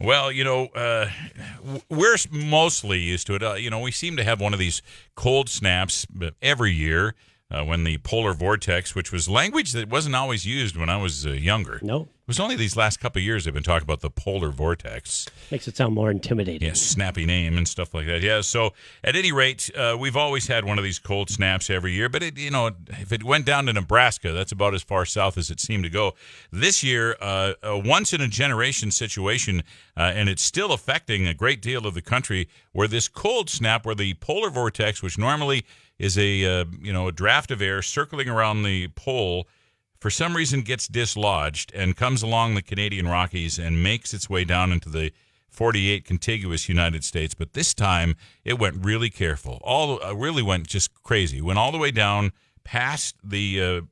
Well, we're mostly used to it. We seem to have one of these cold snaps every year when the polar vortex, which was language that wasn't always used when I was younger. No. It was only these last couple of years they've been talking about the polar vortex. Makes it sound more intimidating. Yes, snappy name and stuff like that. Yeah, so at any rate, we've always had one of these cold snaps every year. But, if it went down to Nebraska, that's about as far south as it seemed to go. This year, a once-in-a-generation situation, and it's still affecting a great deal of the country, where this cold snap, where the polar vortex, which normally is a draft of air circling around the pole, for some reason gets dislodged and comes along the Canadian Rockies and makes its way down into the 48 contiguous United States. But this time it went really careful. Really went just crazy. Went all the way down past the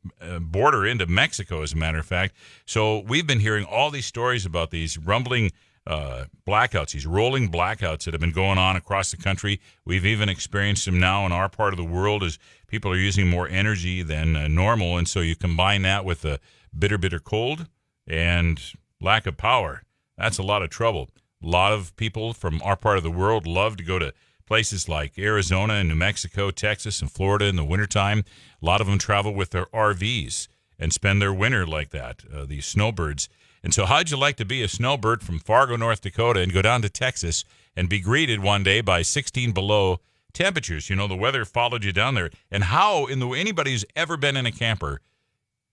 border into Mexico, as a matter of fact. So we've been hearing all these stories about these rumbling blackouts, these rolling blackouts that have been going on across the country. We've even experienced them now in our part of the world as people are using more energy than normal. And so you combine that with the bitter cold and lack of power. That's a lot of trouble. A lot of people from our part of the world love to go to places like Arizona and New Mexico, Texas, and Florida in the wintertime. A lot of them travel with their RVs and spend their winter like that, these snowbirds. And so how'd you like to be a snowbird from Fargo, North Dakota, and go down to Texas and be greeted one day by 16 below temperatures? The weather followed you down there. And how, anybody who's ever been in a camper,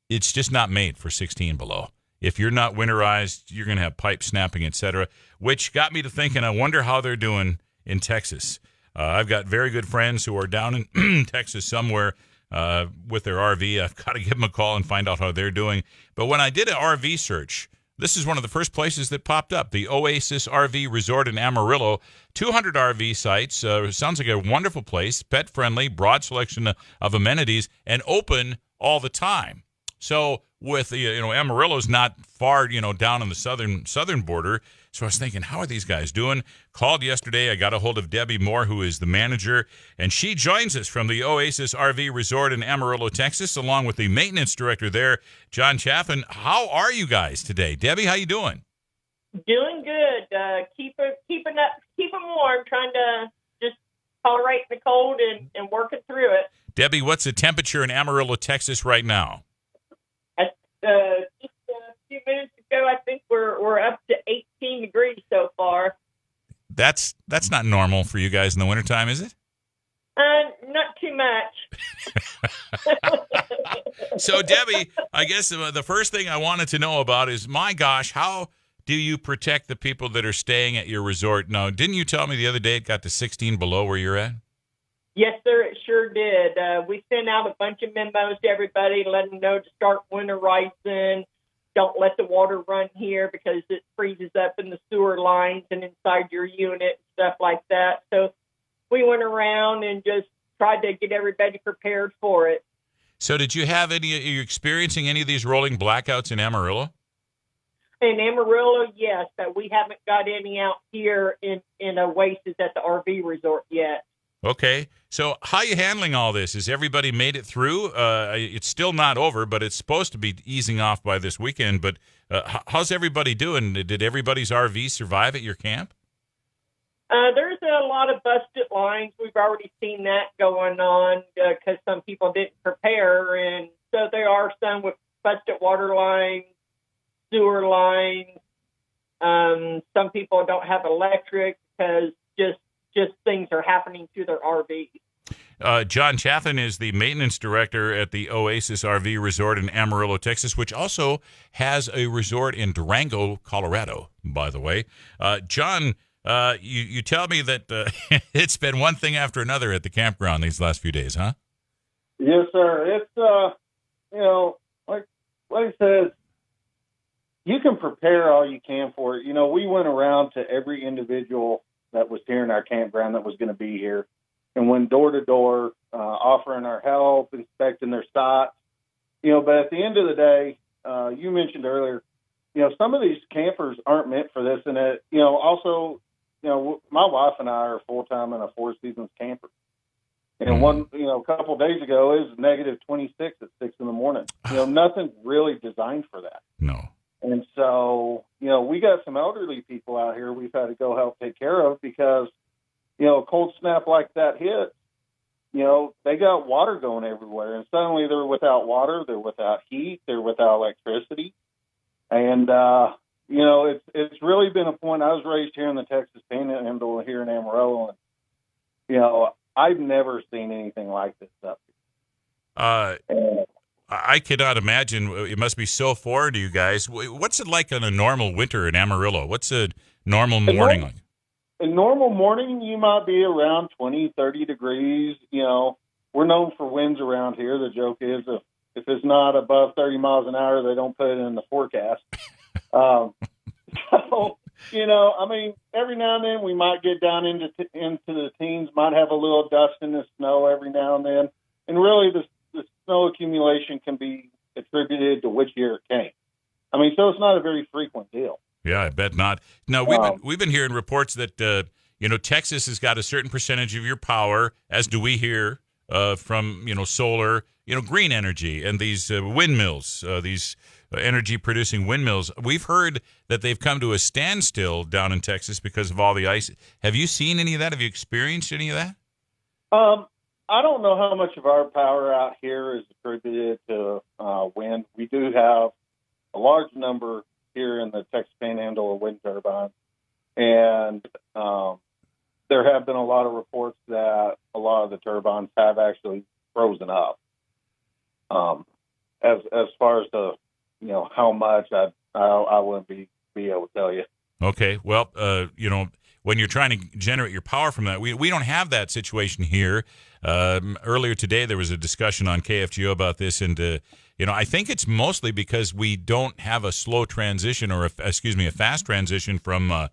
it's just not made for 16 below. If you're not winterized, you're going to have pipe snapping, etc., which got me to thinking, I wonder how they're doing in Texas. I've got very good friends who are down in Texas somewhere with their RV. I've got to give them a call and find out how they're doing. But when I did an RV search, this is one of the first places that popped up, the Oasis RV Resort in Amarillo. 200 RV sites. Sounds like a wonderful place, pet-friendly, broad selection of amenities, and open all the time. So with Amarillo's not far, down on the southern border. So I was thinking, how are these guys doing? Called yesterday. I got a hold of Debbie Moore, who is the manager, and she joins us from the Oasis RV Resort in Amarillo, Texas, along with the maintenance director there, John Chaffin. How are you guys today? Debbie, how you doing? Doing good. Keeping warm, trying to just tolerate the cold and working through it. Debbie, what's the temperature in Amarillo, Texas right now? Just a few minutes ago, I think we're up to 18 degrees so far. That's not normal for you guys in the wintertime, is it? Not too much. So, Debbie, I guess the first thing I wanted to know about is, my gosh, how do you protect the people that are staying at your resort? Now, didn't you tell me the other day it got to 16 below where you're at? Yes, sir, it sure did. We sent out a bunch of memos to everybody, letting them know to start winterizing. Don't let the water run here because it freezes up in the sewer lines and inside your unit and stuff like that. So we went around and just tried to get everybody prepared for it. So are you experiencing any of these rolling blackouts in Amarillo? In Amarillo, yes, but we haven't got any out here in Oasis at the RV resort yet. Okay. So how are you handling all this? Has everybody made it through? It's still not over, but it's supposed to be easing off by this weekend. But how's everybody doing? Did everybody's RV survive at your camp? There's a lot of busted lines. We've already seen that going on because some people didn't prepare. And so there are some with busted water lines, sewer lines. Some people don't have electric because just things are happening to their RVs. John Chaffin is the maintenance director at the Oasis RV Resort in Amarillo, Texas, which also has a resort in Durango, Colorado, by the way. John, you tell me that it's been one thing after another at the campground these last few days, huh? Yes, sir. It's, like I said, you can prepare all you can for it. We went around to every individual that was here in our campground that was going to be here, and went door to door, offering our help, inspecting their spots. But at the end of the day, you mentioned earlier, some of these campers aren't meant for this. And also, my wife and I are full time in a Four Seasons camper. And a couple of days ago, it was negative 26 at 6 in the morning. Nothing's really designed for that. No. And so, we got some elderly people out here we've had to go help take care of because, a cold snap like that hit, they got water going everywhere. And suddenly they're without water, they're without heat, they're without electricity. And, it's really been a point. I was raised here in the Texas Panhandle here in Amarillo. And, I've never seen anything like this up here. I cannot imagine. It must be so foreign to you guys. What's it like on a normal winter in Amarillo? What's a normal morning like? A normal morning, you might be around 20, 30 degrees. We're known for winds around here. The joke is if it's not above 30 miles an hour, they don't put it in the forecast. So, every now and then we might get down into the teens, might have a little dust in the snow every now and then. And really the snow accumulation can be attributed to which year it came. So it's not a very frequent deal. Yeah, I bet not. Now, we've been hearing reports that, Texas has got a certain percentage of your power, as do we here, from, solar, green energy and these windmills, these energy-producing windmills. We've heard that they've come to a standstill down in Texas because of all the ice. Have you seen any of that? Have you experienced any of that? I don't know how much of our power out here is attributed to wind. We do have a large number here in the Texas Panhandle of wind turbines, and there have been a lot of reports that a lot of the turbines have actually frozen up. As far as the how much, I wouldn't be able to tell you. Okay, well, when you're trying to generate your power from that, we don't have that situation here. Earlier today, there was a discussion on KFGO about this, and I think it's mostly because we don't have a slow transition or a fast transition from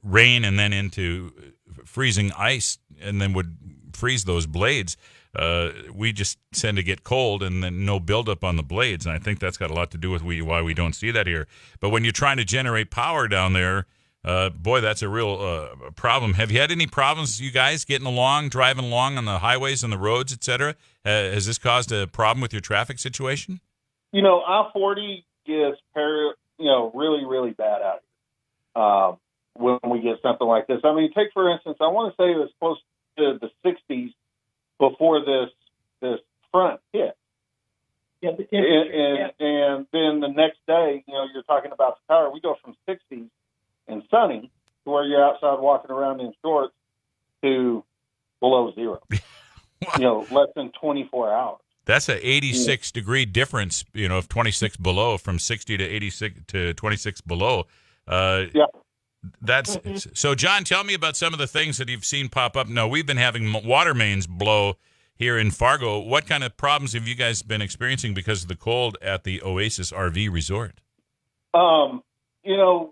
rain and then into freezing ice, and then would freeze those blades. We just tend to get cold and then no buildup on the blades, and I think that's got a lot to do with why we don't see that here. But when you're trying to generate power down there, boy, that's a real problem. Have you had any problems, you guys, driving along on the highways and the roads, et cetera? Has this caused a problem with your traffic situation? I-40 gets really, really bad out here when we get something like this. Take, for instance, I want to say it was close to the 60s before this front hit. Yeah, and then the next day, you're talking about the power. We go from 60s and sunny to where you're outside walking around in shorts to below zero. Less than 24 hours. That's an 86 degree difference, of 26 below, from 60 to 86 to 26 below. Yeah. That's so. John, tell me about some of the things that you've seen pop up. Now, we've been having water mains blow here in Fargo. What kind of problems have you guys been experiencing because of the cold at the Oasis RV Resort?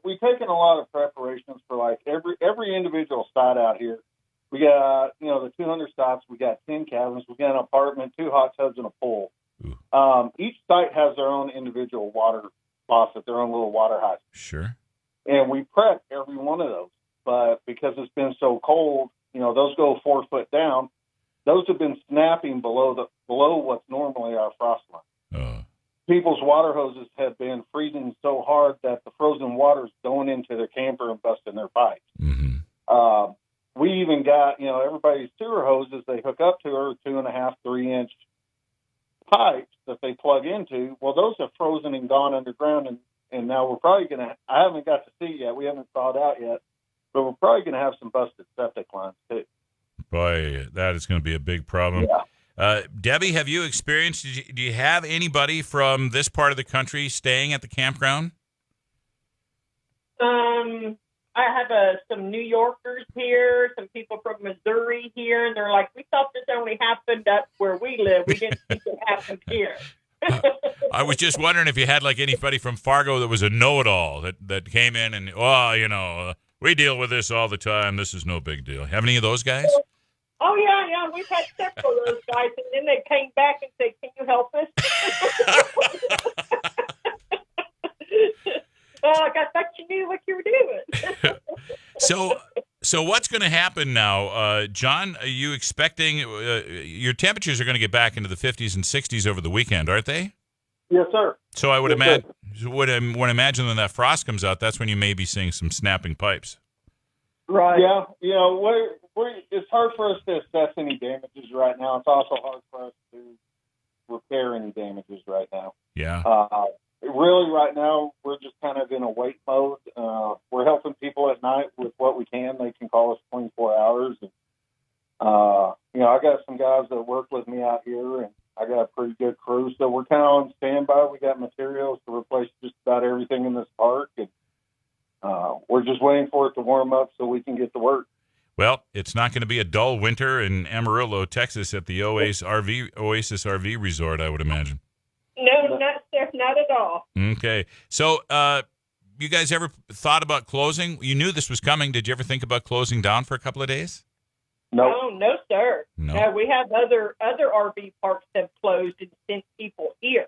We've taken a lot of preparations for like every individual site out here. We got, the 200 stops. We got 10 cabins. We got an apartment, 2 hot tubs, and a pool. Each site has their own individual water faucet, their own little water hydrant. Sure. And we prep every one of those. But because it's been so cold, those go 4 foot down. Those have been snapping below what's normally our frost line. People's water hoses have been freezing so hard that the frozen water is going into their camper and busting their pipes. Mm-hmm. We even got, everybody's sewer hoses they hook up to are 2.5, 3-inch pipes that they plug into. Well, those have frozen and gone underground, and now we're probably going to, I haven't got to see yet, we haven't thawed out yet, but we're probably going to have some busted septic lines too. Boy, that is going to be a big problem. Yeah. Debbie, have you experienced, do you have anybody from this part of the country staying at the campground? I have some New Yorkers here, some people from Missouri here, and they're like, we thought this only happened up where we live. We didn't think it happened here. I was just wondering if you had like anybody from Fargo that was a know-it-all that came in and, we deal with this all the time. This is no big deal. Have any of those guys? Oh, yeah. We've had several of those guys, and then they came back and said, can you help us? I thought you knew what you were doing. So what's going to happen now? John, are you expecting your temperatures are going to get back into the 50s and 60s over the weekend, aren't they? Yes, sir. So I would Yes, imagine when that frost comes out, that's when you may be seeing some snapping pipes. Right. Yeah, it's hard for us to assess any damages right now. It's also hard for us to repair any damages right now. Yeah. Really, right now, we're just kind of in a wait mode. We're helping people at night with what we can. They can call us 24 hours. And, I got some guys that work with me out here, and I got a pretty good crew. So we're kind of on standby. We got materials to replace just about everything in this park. And we're just waiting for it to warm up so we can get to work. Well, it's not going to be a dull winter in Amarillo, Texas at the Oasis RV Resort, I would imagine. No, not at all. Okay. So you guys ever thought about closing? You knew this was coming. Did you ever think about closing down for a couple of days? No, sir. No. We have other RV parks that have closed and sent people here.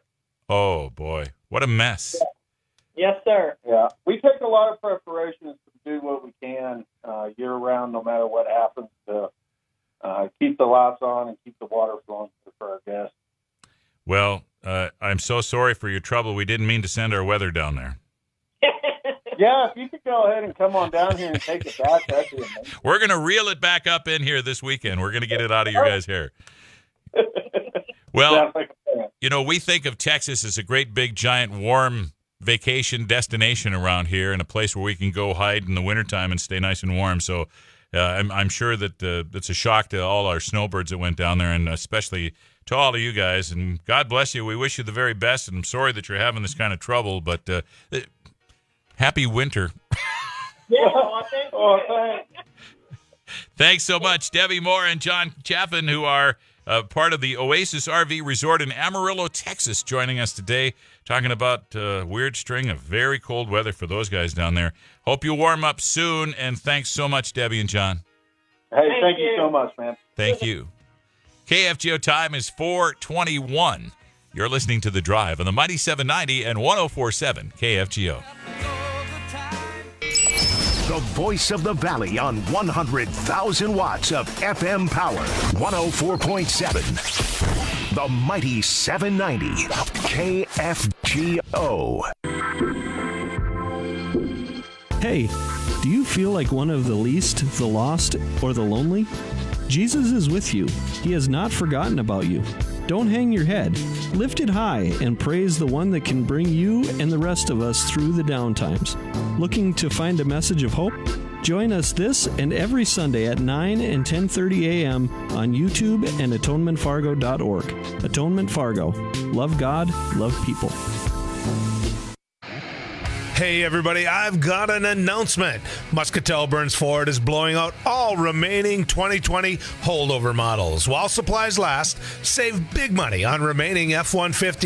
Oh, boy. What a mess. Yes, sir. Yeah, we take a lot of preparations to do what we can year-round, no matter what happens, to keep the lights on and keep the water flowing for our guests. Well, I'm so sorry for your trouble. We didn't mean to send our weather down there. Yeah, if you could go ahead and come on down here and take it back, that'd be amazing. We're going to reel it back up in here this weekend. We're going to get it out of your guys' hair. Well, we think of Texas as a great, big, giant, warm vacation destination around here and a place where we can go hide in the wintertime and stay nice and warm. So I'm sure that it's a shock to all our snowbirds that went down there, and especially to all of you guys. And God bless you. We wish you the very best, and I'm sorry that you're having this kind of trouble, but happy winter. Yeah, thanks. Thanks so much, Debbie Moore and John Chaffin, who are part of the Oasis RV Resort in Amarillo, Texas, joining us today, talking about a weird string of very cold weather for those guys down there. Hope you warm up soon, and thanks so much, Debbie and John. Hey, thank you so much, man. Thank you. KFGO time is 4:21. You're listening to The Drive on the Mighty 790 and 104.7 KFGO. The voice of the Valley on 100,000 watts of FM power. 104.7. The Mighty 790 KFGO. Hey, do you feel like one of the least, the lost, or the lonely? Jesus is with you. He has not forgotten about you. Don't hang your head. Lift it high and praise the one that can bring you and the rest of us through the down times. Looking to find a message of hope? Join us this and every Sunday at 9 and 10:30 a.m. on YouTube and atonementfargo.org. Atonement Fargo. Love God, love people. Hey everybody, I've got an announcement. Muscatel Burns Ford is blowing out all remaining 2020 holdover models. While supplies last, save big money on remaining F-150